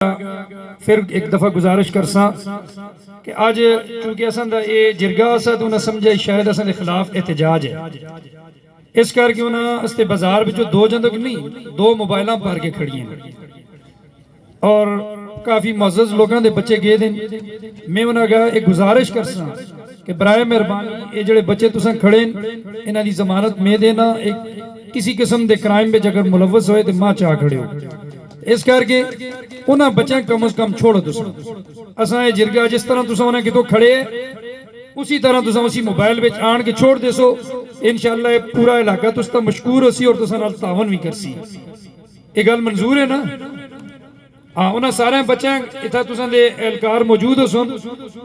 پھر ایک دفعہ گزارش کرساں کہ آج چونکہ اساں دا یہ جرگا سا تو انہاں سمجھے شاید اساں دے خلاف احتجاج ہے، اس کر کے انہاں استے بازار بچو دو جندک نہیں دو موبائلاں پار کے کھڑی ہیں اور کافی معزز لوگاں دے بچے گئے دیں۔ میں انہاں گا ایک گزارش کرساں کہ برائے مہربانی یہ جڑے بچے تساں کھڑے انہاں دی ضمانت میں دینا، ایک کسی قسم دے کرائم میں اگر ملوث ہوئے تو ماں چاہ کھڑے ہو، اس کر کے انہاں بچیں کم از کم چھوڑو تساں اساں یہ جرگا جس طرح تساں انہیں کتوں کھڑے اسی طرح تساں اسی موبائل بچ آن کے چھوڑ دے سو، انشاءاللہ یہ پورا علاقہ تساں مشکور ہو سی اور تساں نال تعاون بھی کرسی۔ یہ گل منظور ہے نا؟ ہاں انہاں سارے بچیں اتھا تساں دے اہلکار موجود ہو سن،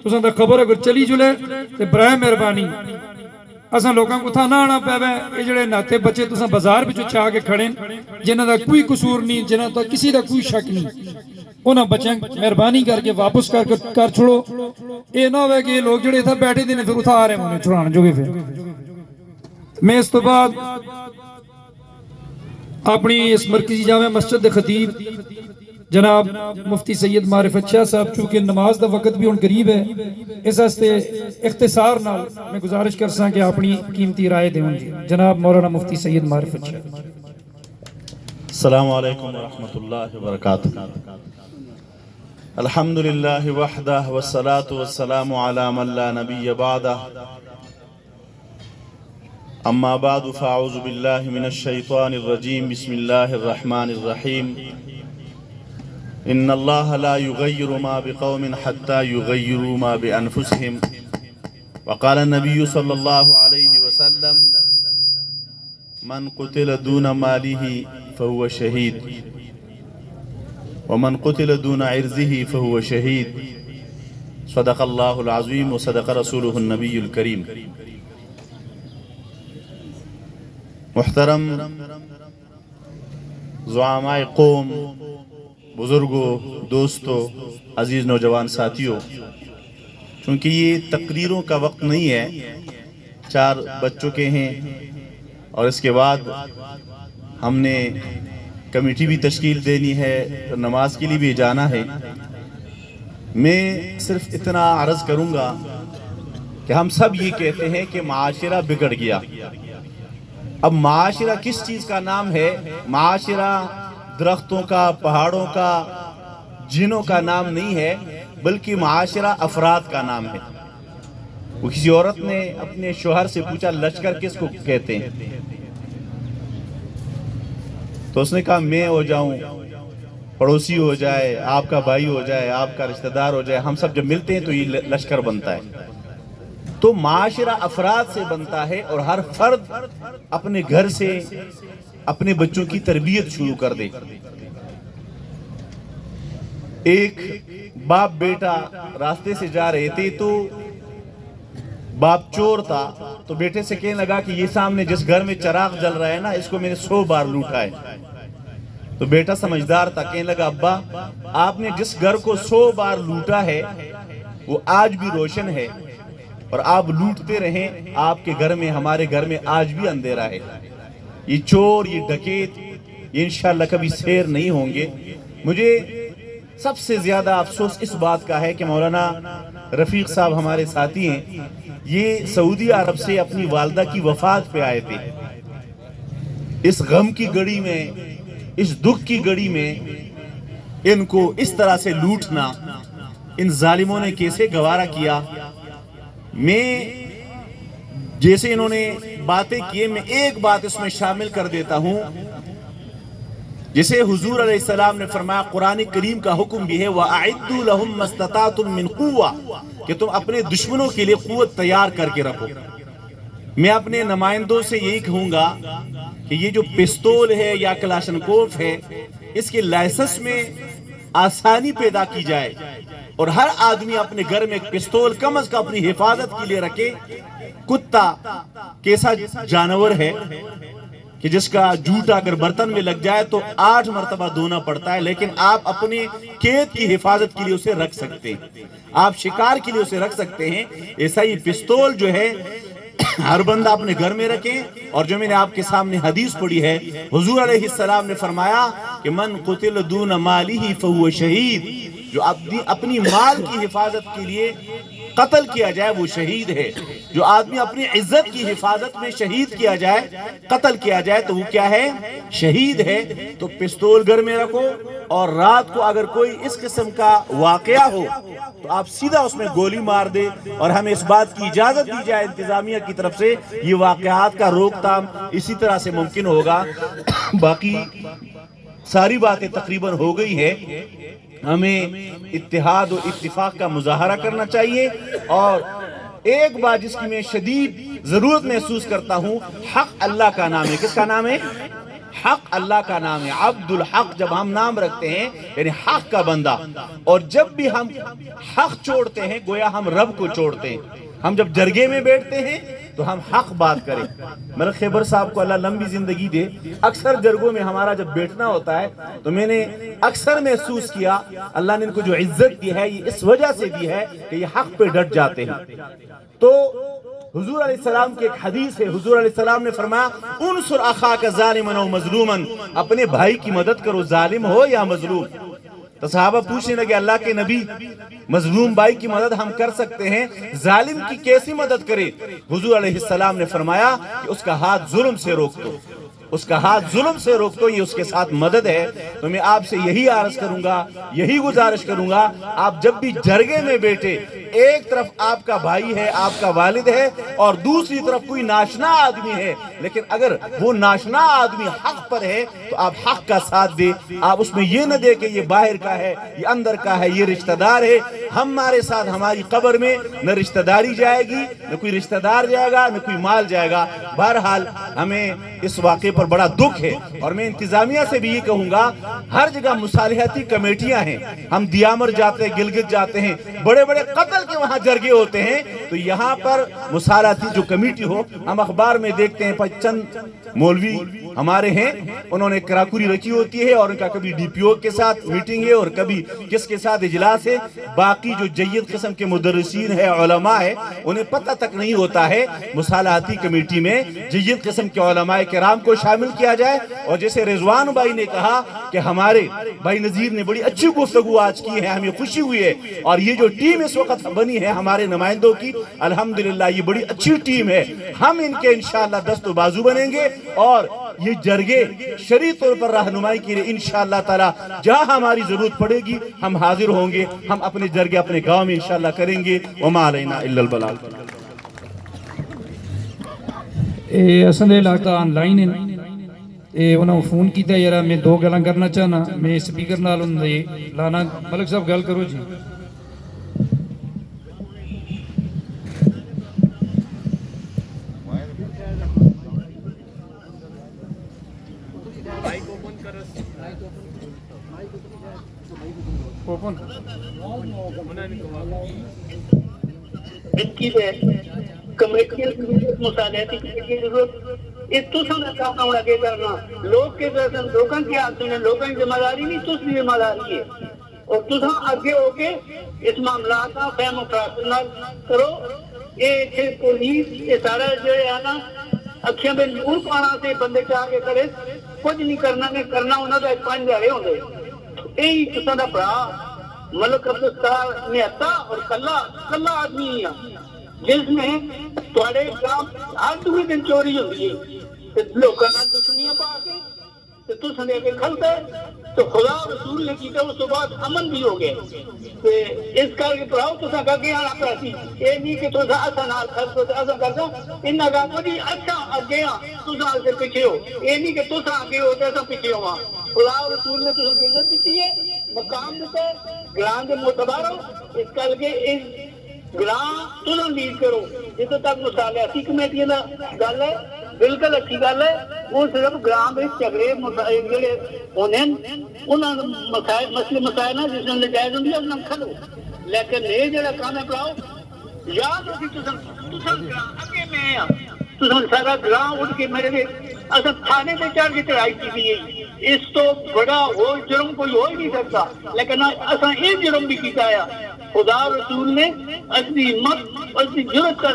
تساں دا خبر اگر چلی جلے تو برائے مہربانی اساں لوگاں کو تھا نہ آنا پے یہ جڑے ناتے بچے تساں بازار بچو چاہ کے کھڑے جنہاں دا کوئی قصور نہیں، جنہاں دا کسی دا کوئی شک نہیں، انہاں بچیں مہربانی کر کے واپس کر چھوڑو۔ اے نہ ہوئے کہ یہ لوگ جڑے تھا بیٹھے دینے پھر اتھا آ رہے ہیں چھڑانے جو گے۔ پھر میں اس تو بعد اپنی اس مرکزی جامع مسجد دے خطیب جناب مفتی سید معرفت شاہ صاحب چونکہ نماز دا وقت بھی ان قریب ہے، اس واسطے اختصار نال میں گزارش کرساں کہ اپنی قیمتی رائے دیں جی۔ جناب مولانا مفتی سید معرفت شاہ۔ السلام علیکم ورحمۃ اللہ وبرکاتہ۔ الحمدللہ وحدہ والصلاة والسلام علی من لا نبی بعدہ، اما بعد فاعوذ باللہ من الشیطان الرجیم، بسم اللہ الرحمن الرحیم۔ ان اللہ لا یغیر ما بقوم حتی یغیروا ما بانفسہم، وقال النبی صلی اللہ علیہ وسلم من قتل دون مالہ فهو شہید ومن قتل دون عرضہ فهو شہید، صدق اللہ العظیم وصدق رسولہ النبی الکریم۔ محترم زعماء قوم، بزرگوں، دوستوں، عزیز نوجوان ساتھیوں، چونکہ یہ تقریروں کا وقت نہیں ہے، 4 بج چکے ہیں اور اس کے بعد ہم نے کمیٹی بھی تشکیل دینی ہے، نماز کے لیے بھی جانا ہے۔ میں صرف اتنا عرض کروں گا کہ ہم سب یہ کہتے ہیں کہ معاشرہ بگڑ گیا۔ اب معاشرہ کس چیز کا نام ہے؟ معاشرہ درختوں کا، پہاڑوں کا، جنوں کا نام نہیں ہے، بلکہ معاشرہ افراد کا نام ہے۔ وہ کسی عورت نے اپنے شوہر سے پوچھا لشکر کس کو کہتے ہیں؟ تو اس نے کہا میں ہو جاؤں، پڑوسی ہو جائے، آپ کا بھائی ہو جائے، آپ کا رشتہ دار ہو جائے، ہم سب جب ملتے ہیں تو یہ لشکر بنتا ہے۔ تو معاشرہ افراد سے بنتا ہے اور ہر فرد اپنے گھر سے اپنے بچوں کی تربیت شروع کر دے۔ ایک باپ بیٹا راستے سے جا رہے تھے تو باپ چور تھا تو بیٹے سے کہنے لگا کہ یہ سامنے جس گھر میں چراغ جل رہا ہے نا، اس کو میں نے 100 بار لوٹا ہے۔ تو بیٹا سمجھدار تھا، کہنے لگا ابا آپ نے جس گھر کو 100 بار لوٹا ہے وہ آج بھی روشن ہے، اور آپ لوٹتے رہیں، آپ کے گھر میں، ہمارے گھر میں آج بھی اندھیرا ہے۔ یہ چور، یہ ڈکیت، یہ انشاءاللہ کبھی سیر نہیں ہوں گے۔ مجھے سب سے زیادہ افسوس اس بات کا ہے کہ مولانا رفیق صاحب ہمارے ساتھی ہیں، یہ سعودی عرب سے اپنی والدہ کی وفات پہ آئے تھے۔ اس غم کی گھڑی میں، اس دکھ کی گھڑی میں ان کو اس طرح سے لوٹنا ان ظالموں نے کیسے گوارا کیا؟ میں جیسے انہوں نے باتیں کیے، میں ایک بات اس میں شامل کر دیتا ہوں۔ جسے حضور علیہ السلام نے فرمایا، قرآن کریم کا حکم بھی ہے وَأَعِدُّوا لَهُم مَّا اسْتَطَعْتُم مِّن قُوَّةٍ، کہ تم اپنے دشمنوں کے لیے قوت تیار کر کے رکھو۔ میں اپنے نمائندوں سے یہی کہوں گا کہ یہ جو پستول ہے یا کلاشنکوف ہے، اس کے لائسنس میں آسانی پیدا کی جائے اور ہر آدمی اپنے گھر میں ایک پستول کم از کم اپنی حفاظت کے لیے رکھے۔ کتا کیسا جانور ہے کہ جس کا جوتا اگر برتن میں لگ جائے تو 8 مرتبہ دھونا پڑتا ہے، لیکن آپ اپنے کھیت کی حفاظت کے لیے اسے رکھ سکتے ہیں، آپ شکار کے لیے اسے رکھ سکتے ہیں۔ ایسا ہی پستول جو ہے ہر بندہ اپنے گھر میں رکھیں. اور جو میں نے آپ کے سامنے حدیث پڑھی ہے، حضور علیہ السلام نے فرمایا کہ من قتل دون مالہ فہو شہید، جو اپنی مال کی حفاظت کے لیے قتل کیا جائے وہ شہید ہے. جو آدمی اپنی عزت کی حفاظت میں شہید کیا جائے، قتل کیا جائے، تو وہ کیا ہے؟ شہید ہے. تو پستول گھر میں رکھو، اور رات کو اگر کوئی اس قسم کا واقعہ ہو تو آپ سیدھا اس میں گولی مار دے، اور ہمیں اس بات کی اجازت دی جائے انتظامیہ کی طرف سے، یہ واقعات کا روک تھام اسی طرح سے ممکن ہوگا. باقی ساری باتیں تقریباً ہو گئی ہے. ہمیں اتحاد و اتفاق کا مظاہرہ کرنا چاہیے. اور ایک بات جس کی میں شدید ضرورت محسوس کرتا ہوں، حق اللہ کا نام ہے. کس کا نام ہے؟ حق اللہ کا نام ہے. عبد الحق جب ہم نام رکھتے ہیں یعنی حق کا بندہ، اور جب بھی ہم حق چھوڑتے ہیں گویا ہم رب کو چھوڑتے ہیں. ہم جب جرگے میں بیٹھتے ہیں تو ہم حق بات کریں. میرے خیبر صاحب کو اللہ لمبی زندگی دے، اکثر جرگوں میں ہمارا جب بیٹھنا ہوتا ہے تو میں نے اکثر محسوس کیا اللہ نے ان کو جو عزت دی ہے یہ اس وجہ سے دی ہے کہ یہ حق پہ ڈٹ جاتے ہیں. تو حضور علیہ السلام کی ایک حدیث ہے، حضور علیہ السلام نے فرمایا انصر اخاک ظالما و مظلوما، اپنے بھائی کی مدد کرو ظالم ہو یا مظلوم. تو صحابہ پوچھنے لگے اللہ کے نبی مظلوم بھائی کی مدد ہم کر سکتے ہیں، ظالم کی کیسی مدد کرے؟ حضور علیہ السلام نے فرمایا کہ اس کا ہاتھ ظلم سے روک دو، اس کا ہاتھ ظلم سے روک دو، یہ اس کے ساتھ مدد ہے. تو میں آپ سے یہی عرض کروں گا، یہی گزارش کروں گا، آپ جب بھی جرگے میں بیٹھے ایک طرف آپ کا بھائی ہے، آپ کا والد ہے، اور دوسری طرف کوئی ناشنا آدمی ہے، لیکن اگر وہ ناشنا آدمی حق پر ہے تو آپ حق کا ساتھ دے. آپ اس میں یہ نہ دے کہ یہ باہر کا ہے، یہ اندر کا ہے، یہ رشتہ دار ہے. ہمارے ساتھ ہماری قبر میں نہ رشتہ داری جائے گی، نہ کوئی رشتہ دار جائے گا، نہ کوئی مال جائے گا. بہرحال ہمیں اس واقعے پر بڑا دکھ ہے، اور میں انتظامیہ سے بھی یہ کہوں گا ہر جگہ مصالحتی کمیٹیاں ہیں. ہم دیامر جاتے ہیں، گلگت جاتے ہیں، بڑے بڑے قتل کے وہاں جرگے ہوتے ہیں، تو یہاں پر مصالحتی جو کمیٹی ہو، ہم اخبار میں دیکھتے ہیں چند مولوی ہمارے ہیں، انہوں نے کراکری رکھی ہوتی ہے، اور ان کا کبھی ڈی پی او کے ساتھ میٹنگ ہے اور کبھی کس کے ساتھ اجلاس ہے. باقی جو جید قسم کے مدرسین ہیں، علماء ہیں، انہیں پتہ تک نہیں ہوتا ہے مصالحتی کمیٹی میں جید قسم کے علماء کرام کو شامل کیا جائے. اور جیسے رضوان بھائی نے کہا کہ ہمارے بھائی نذیر نے بڑی اچھی گفتگو آج کی ہے، ہمیں خوشی ہوئی ہے. اور یہ جو ٹیم اس وقت بنی ہے ہمارے نمائندوں کی، الحمدللہ یہ بڑی اچھی ٹیم ہے. ہم ان کے انشاءاللہ دست و بازو بنیں گے، اور یہ جرگے شرعی طور پر رہنمائی کے لیے انشاءاللہ تعالی جہاں ہماری ضرورت پڑے گی ہم حاضر ہوں گے. ہم اپنے جرگے اپنے گاؤں میں انشاءاللہ کریں گے. وما علینا الا البلاغ. اصل علاقہ آن لائن ہے، انہوں نے فون کیتا یارا میں دو گلاں کرنا چاہنا، میں سپیکر نال لانا. ملک صاحب گل کرو جی. مصالحتی کی ضرورت اس تو سن کام ہونا کے کرنا لوگ کے درسن لوگوں کی آج سنے لوگوں کی ذمہ داری نہیں، تس بھی ذمہ داری ہے. اور تساں آگے ہو کے اس معاملات کا فہم و فراست کرو. یہ پولیس یہ سارا جو ہے نا اکھیاں میں نور پانا سے بندے چاہ کے کرے کچھ نہیں کرنا، نہیں کرنا انہوں نے 5 دہاڑے ہوندے. یہی تساں دا بھرا ملک عبدالستار نہتا اور کلا آدمی جس میں تھوڑے کام ہر دوسرے دن چوری ہوتی ہے، لوگوں نے دشمنیاں پا کے تو سنے کے کھلتا ہے. تو خدا رسول نے کیتا اس تو بعد امن بھی ہو گئے. اس کر کے پڑھاؤ تو سکا کے آنا پڑتی یہ نہیں کہ تو ایسا نال خرچ ہوتا ایسا کرتا ان کا کوئی اچھا آگے تو سے پیچھے ہو. یہ نہیں کہ تو آگے ہو تو ایسا پیچھے ہوا. خدا رسول نے تو عزت دیتی ہے، مقام دیتا ہے، گران کے معتبر ہو. اس کر کے اس گراں تم لیڈ کرو. جتنے تک مصالحتی کمیٹیاں گل ہے بالکل اچھی گل ہے. وہ صرف گراں میں جھگڑے جڑے ہونے انہوں مسئلے مسائل جس میں نجائز ہوں انہوں کھلو. لیکن یہ جڑا کام ہے پڑھاؤ یاد ہوگی اگے میں سارا گراں اٹھ کے میرے اصل تھانے پہ چڑھ کے چڑھائی کی گئی. اس تو بڑا ہو جرم کوئی ہو ہی نہیں سکتا. لیکن اصل یہ جرم بھی کیتا ہے. خدا رسول نے اپنی ہمت اپنی جرت کر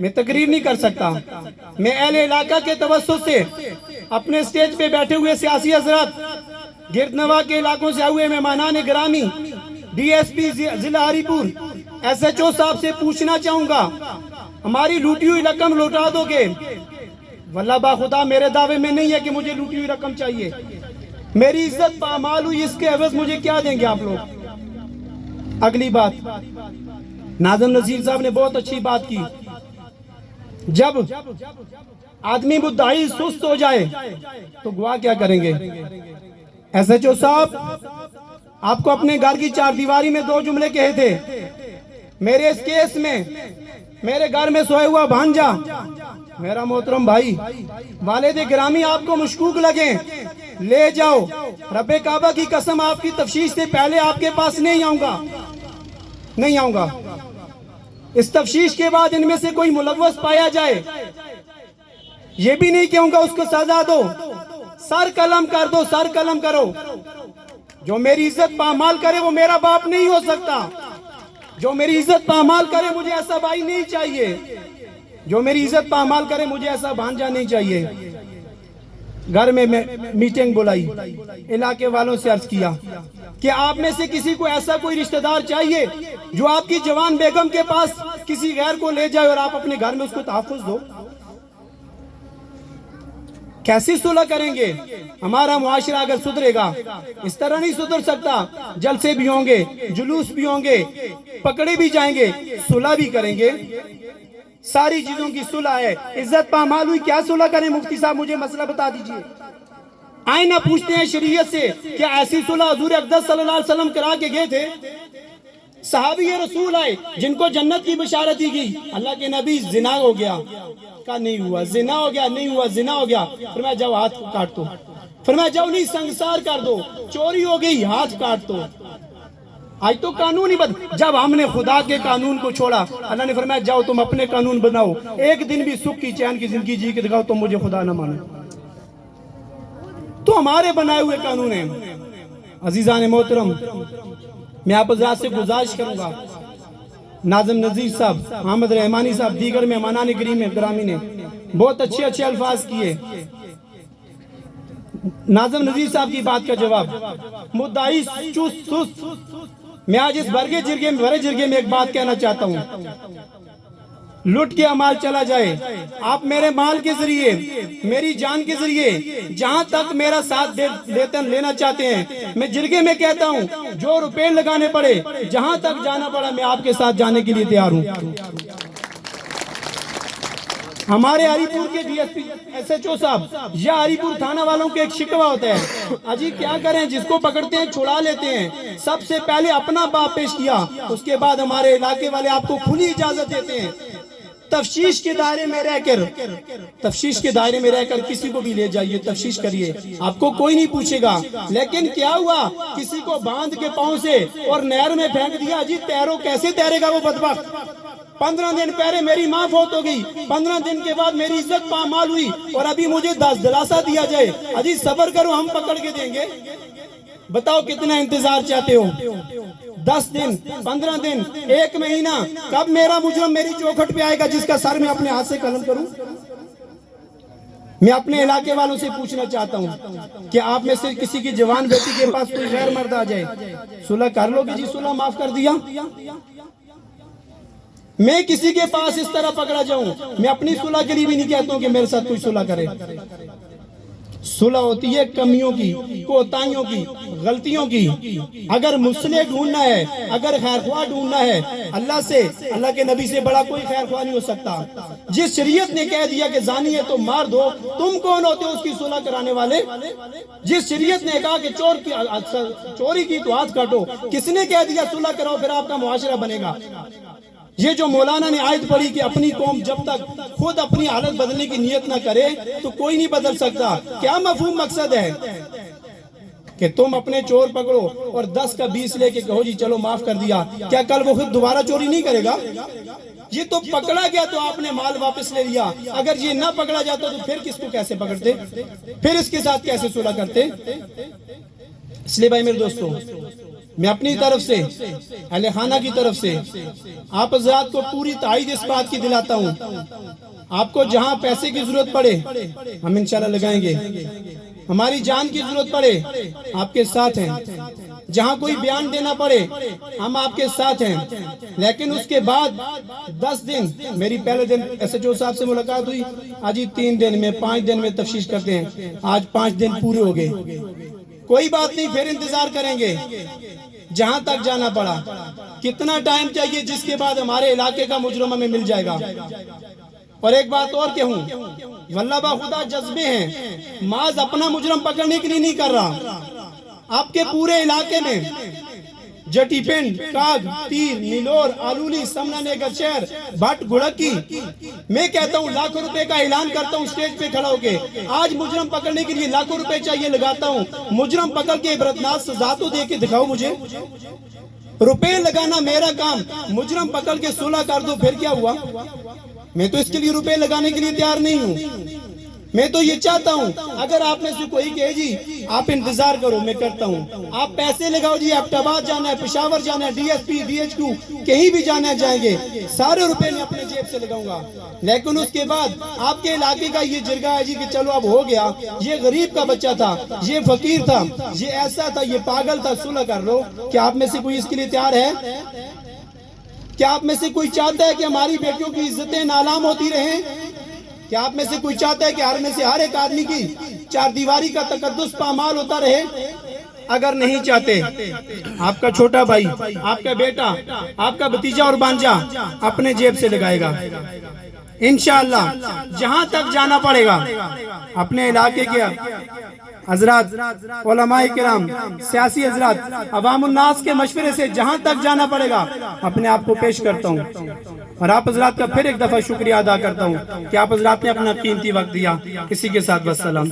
میں تقریر نہیں کر سکتا. میں اہل علاقہ کے توسط سے اپنے سٹیج پہ بیٹھے ہوئے سیاسی حضرات، گرد نواح کے علاقوں سے آئے ہوئے مہمانان گرامی، ڈی ایس پی ضلع ہری پور، ایس ایچ او صاحب سے پوچھنا چاہوں گا ہماری لوٹی ہوئی رقم لوٹا دو گے؟ واللہ با خدا میرے دعوے میں نہیں ہے کہ مجھے لوٹی ہوئی رقم چاہیے. میری عزت پامال ہوئی، اس کے عوض مجھے کیا دیں گے آپ لوگ؟ اگلی بات، ناظم نذیر صاحب نے بہت اچھی بات کی. جب آدمی مدعی سست ہو جائے تو گواہ کیا کریں گے؟ ایس ایچ او صاحب آپ کو اپنے گھر کی چار دیواری میں 2 جملے کہے تھے. میرے اس کیس میں میرے گھر میں سوئے ہوا بھانجا، میرا محترم بھائی، والد گرامی آپ کو مشکوک لگیں، لے جاؤ. رب کعبہ کی قسم آپ کی تفتیش سے پہلے آپ کے پاس نہیں آؤں گا. اس تفتیش کے بعد ان میں سے کوئی ملوث پایا جائے، یہ بھی نہیں کہوں گا اس کو سزا دو، سر قلم کر دو، سر قلم کرو. جو میری عزت پامال کرے وہ میرا باپ نہیں ہو سکتا. جو میری عزت پامال کرے مجھے ایسا بھائی نہیں چاہیے. جو میری عزت پامال کرے مجھے ایسا بھانجا نہیں چاہیے. گھر میں میٹنگ بلائی، علاقے والوں سے عرض کیا کہ آپ میں سے کسی کو ایسا کوئی رشتہ دار چاہیے جو آپ کی جوان بیگم کے پاس کسی غیر کو لے جائے اور آپ اپنے گھر میں اس کو تحفظ دو. کیسی صلح کریں گے؟ ہمارا معاشرہ اگر سدھرے گا، اس طرح نہیں سدھر سکتا. جلسے بھی ہوں گے، جلوس بھی ہوں گے، پکڑے بھی جائیں گے، صلح بھی کریں گے. ساری چیزوں کی صلح ہے. عزت پامال ہوئی، کیا صلح کریں؟ مفتی صاحب مجھے مسئلہ بتا دیجئے. آئینہ پوچھتے ہیں شریعت سے، کیا ایسی صلح حضور اقدس صلی اللہ علیہ وسلم کرا کے گئے تھے؟ صحابی رسول آئے جن کو جنت کی بشارت دی گئی، اللہ کے نبی زنا ہو گیا، کہا نہیں ہوا. زنا ہو گیا، نہیں ہوا، زنا ہو گیا. فرمایا جاؤ ہاتھ کاٹ دو. فرمایا جاؤ نہیں سنگسار کر دو. چوری ہو گئی، ہاتھ کاٹ دو. آج تو قانون ہی جب ہم نے خدا کے قانون کو چھوڑا، اللہ نے فرمایا جاؤ تم اپنے قانون بناؤ. ایک دن بھی سکھ کی چین کی زندگی جی کے دکھاؤ، تم مجھے خدا نہ مانو. تو ہمارے بنائے ہوئے قانون ہیں. عزیزان محترم، میں آپ حضرات سے گزارش کروں گا، ناظم نذیر صاحب، حامد رحمانی صاحب، دیگر مہمانان گرامی نے بہت اچھے الفاظ کیے. ناظم نذیر صاحب کی بات کا جواب، مدعی چست سست. میں آج اس بھرے جرگے میں ایک بات کہنا چاہتا ہوں، لٹ کے عمال چلا جائے. آپ میرے مال کے ذریعے، میری جان کے ذریعے جہاں تک میرا ساتھ لینا چاہتے ہیں، میں جرگے میں کہتا ہوں جو روپے لگانے پڑے، جہاں تک جانا پڑا، میں آپ کے ساتھ جانے کے لیے تیار ہوں. ہمارے ہری پور کے D S P S H O صاحب یا ہری پور تھانہ والوں کے ایک شکوہ ہوتا ہے، اجی کیا کریں، جس کو پکڑتے ہیں چھڑا لیتے ہیں. سب سے پہلے اپنا باپ پیش کیا، اس کے بعد ہمارے علاقے والے آپ کو کھلی اجازت دیتے ہیں. تفتیش کے دائرے میں رہ کر کسی کو بھی لے جائیے، تفتیش کریے، آپ کو کوئی نہیں پوچھے گا. لیکن کیا ہوا، کسی کو باندھ کے پاؤں سے اور نہر میں پھینک دیا. جی تیرو، کیسے تیرے گا وہ بدبخت؟ 15 دن پہلے میری ماں فوت ہو گئی، 15 دن کے بعد میری عزت پامال ہوئی، اور ابھی مجھے دلاسا دیا جائے اجی صبر کرو ہم پکڑ کے دیں گے. بتاؤ کتنا انتظار چاہتے ہو؟ 10 دن، 15 دن، 1 مہینہ؟ کب میرا مجرم میری چوکھٹ پہ آئے گا جس کا سر میں اپنے ہاتھ سے قلم کروں؟ میں اپنے علاقے والوں سے پوچھنا چاہتا ہوں کہ آپ میں سے کسی کی جوان بیٹی کے پاس کوئی غیر مرد آ جائے، صلح کر لو گے؟ جی صلح معاف کر دیا. میں کسی کے پاس اس طرح پکڑا جاؤں، میں اپنی صلح کے لیے بھی نہیں کہتا ہوں کہ میرے ساتھ کوئی صلح کرے. صلح ہوتی ہے کمیوں کی، کوتاہیوں کی، غلطیوں کی. اگر مصلح ڈھونڈنا ہے، اگر خیرخواہ ڈھونڈنا ہے، اللہ سے، اللہ کے نبی سے بڑا کوئی خیرخواہ نہیں ہو سکتا. جس شریعت نے کہہ دیا کہ زانی ہے تو مار دو، تم کون ہوتے ہو اس کی صلح کرانے والے؟ جس شریعت نے کہا کہ چوری کی تو ہاتھ کاٹو، کس نے کہہ دیا صلح کراؤ پھر آپ کا معاشرہ بنے گا؟ یہ جو مولانا نے آیت پڑھی کہ اپنی قوم جب تک خود اپنی حالت بدلنے کی نیت نہ کرے تو کوئی نہیں بدل سکتا. کیا مفہوم مقصد ہے کہ تم اپنے چور پکڑو اور 10 کا 20 لے کے کہو جی چلو معاف کر دیا، کیا کل وہ خود دوبارہ چوری نہیں کرے گا؟ یہ تو پکڑا گیا تو آپ نے مال واپس لے لیا. اگر یہ نہ پکڑا جاتا تو پھر کس کو کیسے پکڑتے، پھر اس کے ساتھ کیسے صلح کرتے؟ اس لیے بھائی میرے دوستوں، میں اپنی طرف سے اہل خانہ کی طرف سے آپ حضرات کو پوری تائید اس بات کی دلاتا ہوں، آپ کو جہاں پیسے کی ضرورت پڑے ہم انشاءاللہ لگائیں گے، ہماری جان کی ضرورت پڑے آپ کے ساتھ ہیں، جہاں کوئی بیان دینا پڑے ہم آپ کے ساتھ ہیں، لیکن اس کے بعد 10 دن، میری پہلے دن ایس ایچ او صاحب سے ملاقات ہوئی، آج ہی 3 دن میں 5 دن میں تفتیش کرتے ہیں، آج 5 دن پورے ہو گئے، کوئی بات نہیں، پھر انتظار کریں گے جہاں تک جانا پڑا۔ کتنا ٹائم چاہیے جس کے بعد ہمارے علاقے کا مجرم ہمیں مل جائے گا۔ اور ایک بات اور کہوں، واللہ با خدا جذبے ہیں، ماز اپنا مجرم پکڑنے کے لیے نہیں کر رہا، آپ کے پورے علاقے میں جٹی پنڈ، کاغ، تیر، نیلور، آلولی، سمنا نگر شہر، بھٹ، گھڑکی، میں کہتا ہوں لاکھوں روپے کا اعلان کرتا ہوں سٹیج پہ کھڑا ہو کے، آج مجرم پکڑنے کے لیے لاکھوں روپے چاہیے لگاتا ہوں، مجرم پکڑ کے عبرتناک سزا تو دے کے دکھاؤ مجھے، روپے لگانا میرا کام، مجرم پکڑ کے صلح کر دو پھر کیا ہوا؟ میں تو اس کے لیے روپے لگانے کے لیے تیار نہیں ہوں، میں تو یہ چاہتا ہوں اگر آپ میں سے کوئی کہے جی آپ انتظار کرو میں کرتا ہوں، آپ پیسے لگاؤ جی، ایبٹ آباد جانا ہے، پشاور جانا ہے، D S P, D H Q کہیں بھی جانا ہے جائیں گے، سارے روپے میں اپنے جیب سے لگاؤں گا، لیکن اس کے بعد آپ کے علاقے کا یہ جرگہ ہے جی کہ چلو اب ہو گیا، یہ غریب کا بچہ تھا، یہ فقیر تھا، یہ ایسا تھا، یہ پاگل تھا، صلح کر لو، کیا آپ میں سے کوئی اس کے لیے تیار ہے؟ کیا آپ میں سے کوئی چاہتا ہے کہ ہماری بیٹیوں کی عزتیں نالام ہوتی رہیں؟ کیا آپ میں سے کوئی چاہتا ہے کہ ہر میں سے ہر ایک آدمی کی چار دیواری کا تقدس پامال ہوتا رہے؟ اگر نہیں چاہتے، آپ کا چھوٹا بھائی، آپ کا بیٹا، آپ کا بھتیجا اور بانجا اپنے جیب سے لگائے گا، انشاءاللہ جہاں تک جانا پڑے گا، اپنے علاقے کے حضرات، علماء کرام، سیاسی حضرات، عوام الناس کے مشورے سے جہاں تک جانا پڑے گا اپنے آپ کو پیش کرتا ہوں، اور آپ حضرات کا پھر ایک دفعہ شکریہ ادا کرتا ہوں کہ آپ حضرات نے اپنا قیمتی وقت دیا۔ کسی کے ساتھ والسلام۔